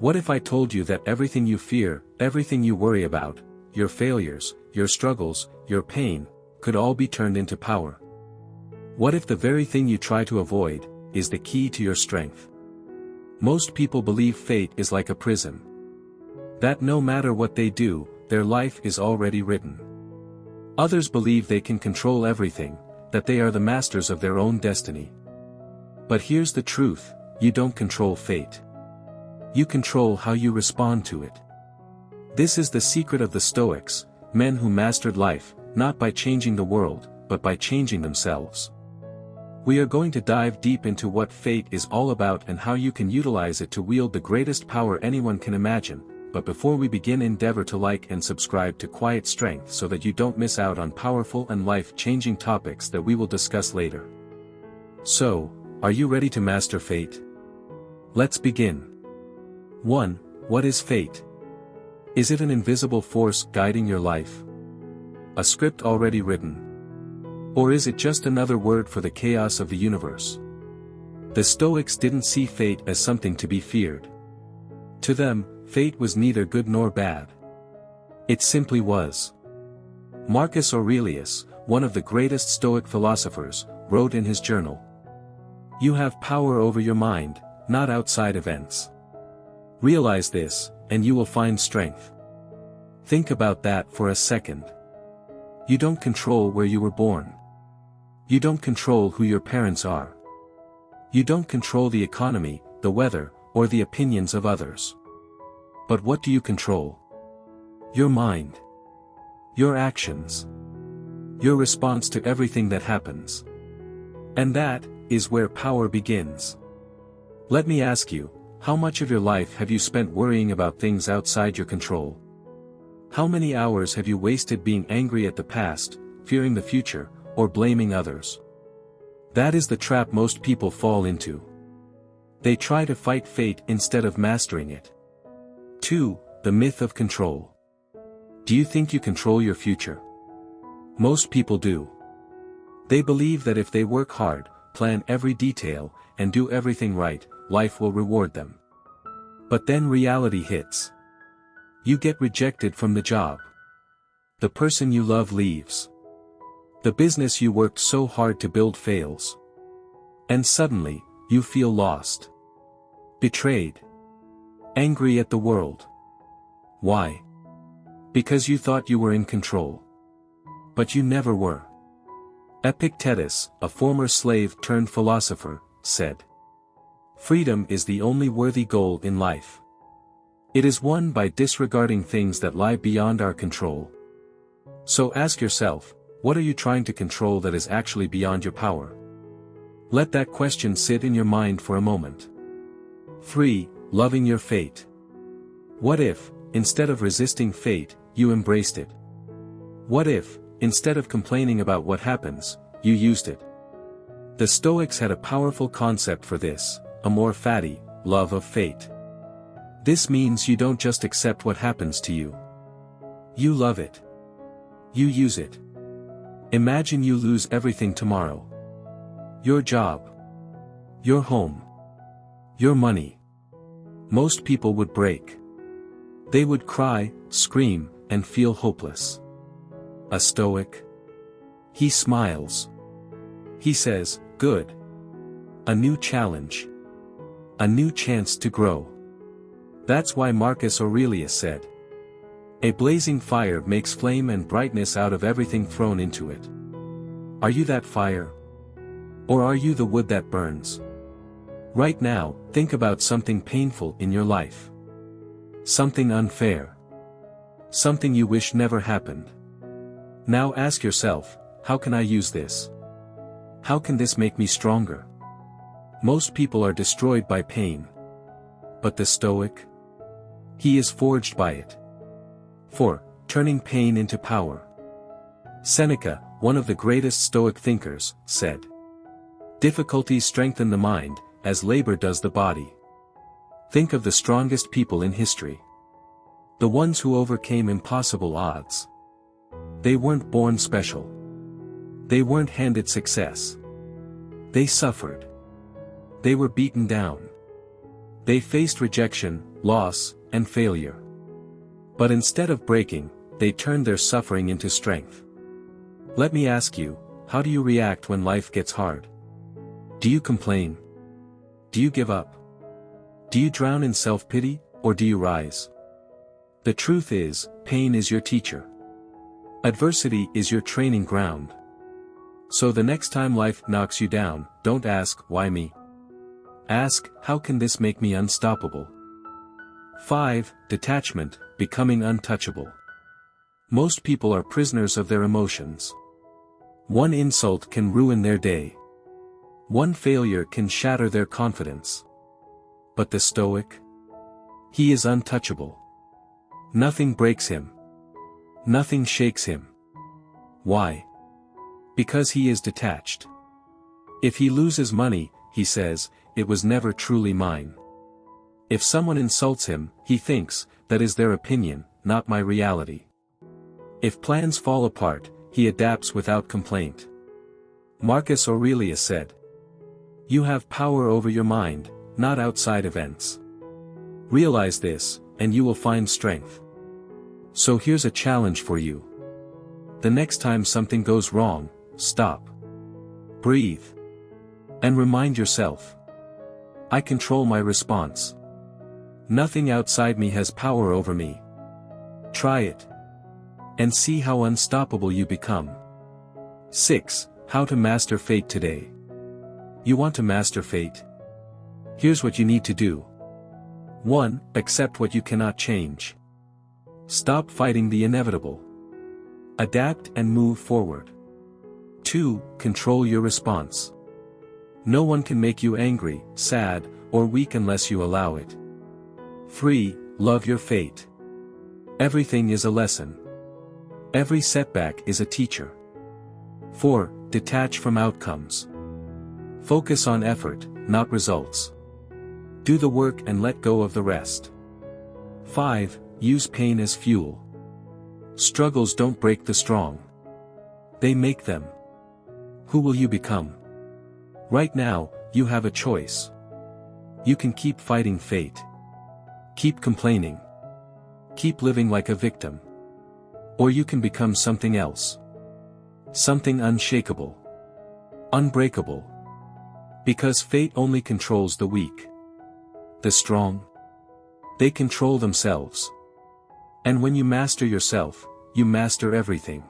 What if I told you that everything you fear, everything you worry about, your failures, your struggles, your pain, could all be turned into power? What if the very thing you try to avoid is the key to your strength? Most people believe fate is like a prison. That no matter what they do, their life is already written. Others believe they can control everything, that they are the masters of their own destiny. But here's the truth: you don't control fate. You control how you respond to it. This is the secret of the Stoics, men who mastered life, not by changing the world, but by changing themselves. We are going to dive deep into what fate is all about and how you can utilize it to wield the greatest power anyone can imagine. But before we begin, endeavor to like and subscribe to Quiet Strength so that you don't miss out on powerful and life-changing topics that we will discuss later. So, are you ready to master fate? Let's begin. 1. What is fate? Is it an invisible force guiding your life? A script already written? Or is it just another word for the chaos of the universe? The Stoics didn't see fate as something to be feared. To them, fate was neither good nor bad. It simply was. Marcus Aurelius, one of the greatest Stoic philosophers, wrote in his journal, "You have power over your mind, not outside events. Realize this, and you will find strength." Think about that for a second. You don't control where you were born. You don't control who your parents are. You don't control the economy, the weather, or the opinions of others. But what do you control? Your mind. Your actions. Your response to everything that happens. And that is where power begins. Let me ask you, how much of your life have you spent worrying about things outside your control? How many hours have you wasted being angry at the past, fearing the future, or blaming others? That is the trap most people fall into. They try to fight fate instead of mastering it. 2. The myth of control. Do you think you control your future? Most people do. They believe that if they work hard, plan every detail, and do everything right, life will reward them. But then reality hits. You get rejected from the job. The person you love leaves. The business you worked so hard to build fails. And suddenly, you feel lost. Betrayed. Angry at the world. Why? Because you thought you were in control. But you never were. Epictetus, a former slave turned philosopher, said, "Freedom is the only worthy goal in life. It is won by disregarding things that lie beyond our control." So ask yourself, what are you trying to control that is actually beyond your power? Let that question sit in your mind for a moment. 3. Loving your fate. What if, instead of resisting fate, you embraced it? What if, instead of complaining about what happens, you used it? The Stoics had a powerful concept for this: amor fati, love of fate. This means you don't just accept what happens to you. You love it. You use it. Imagine you lose everything tomorrow. Your job. Your home. Your money. Most people would break. They would cry, scream, and feel hopeless. A Stoic? He smiles. He says, "Good. A new challenge. A new chance to grow." That's why Marcus Aurelius said, "A blazing fire makes flame and brightness out of everything thrown into it." Are you that fire? Or are you the wood that burns? Right now, think about something painful in your life. Something unfair. Something you wish never happened. Now ask yourself, how can I use this? How can this make me stronger? Most people are destroyed by pain. But the Stoic? He is forged by it. 4. Turning pain into power. Seneca, one of the greatest Stoic thinkers, said, "Difficulties strengthen the mind, as labor does the body." Think of the strongest people in history. The ones who overcame impossible odds. They weren't born special. They weren't handed success. They suffered. They were beaten down. They faced rejection, loss, and failure. But instead of breaking, they turn their suffering into strength. Let me ask you, how do you react when life gets hard? Do you complain? Do you give up? Do you drown in self-pity, or do you rise? The truth is, pain is your teacher. Adversity is your training ground. So the next time life knocks you down, don't ask, why me? Ask, how can this make me unstoppable? 5. Detachment, becoming untouchable. Most people are prisoners of their emotions. One insult can ruin their day. One failure can shatter their confidence. But the Stoic? He is untouchable. Nothing breaks him. Nothing shakes him. Why? Because he is detached. If he loses money, he says, it was never truly mine. If someone insults him, he thinks, that is their opinion, not my reality. If plans fall apart, he adapts without complaint. Marcus Aurelius said, "You have power over your mind, not outside events." Realize this, and you will find strength. So here's a challenge for you. The next time something goes wrong, stop. Breathe. And remind yourself. I control my response. Nothing outside me has power over me. Try it. And see how unstoppable you become. 6. How to master fate today. You want to master fate? Here's what you need to do. 1. Accept what you cannot change. Stop fighting the inevitable. Adapt and move forward. 2. Control your response. No one can make you angry, sad, or weak unless you allow it. 3. Love your fate. Everything is a lesson. Every setback is a teacher. 4. Detach from outcomes. Focus on effort, not results. Do the work and let go of the rest. 5. Use pain as fuel. Struggles don't break the strong. They make them. Who will you become? Right now, you have a choice. You can keep fighting fate. Keep complaining. Keep living like a victim. Or you can become something else. Something unshakable. Unbreakable. Because fate only controls the weak. The strong? They control themselves. And when you master yourself, you master everything.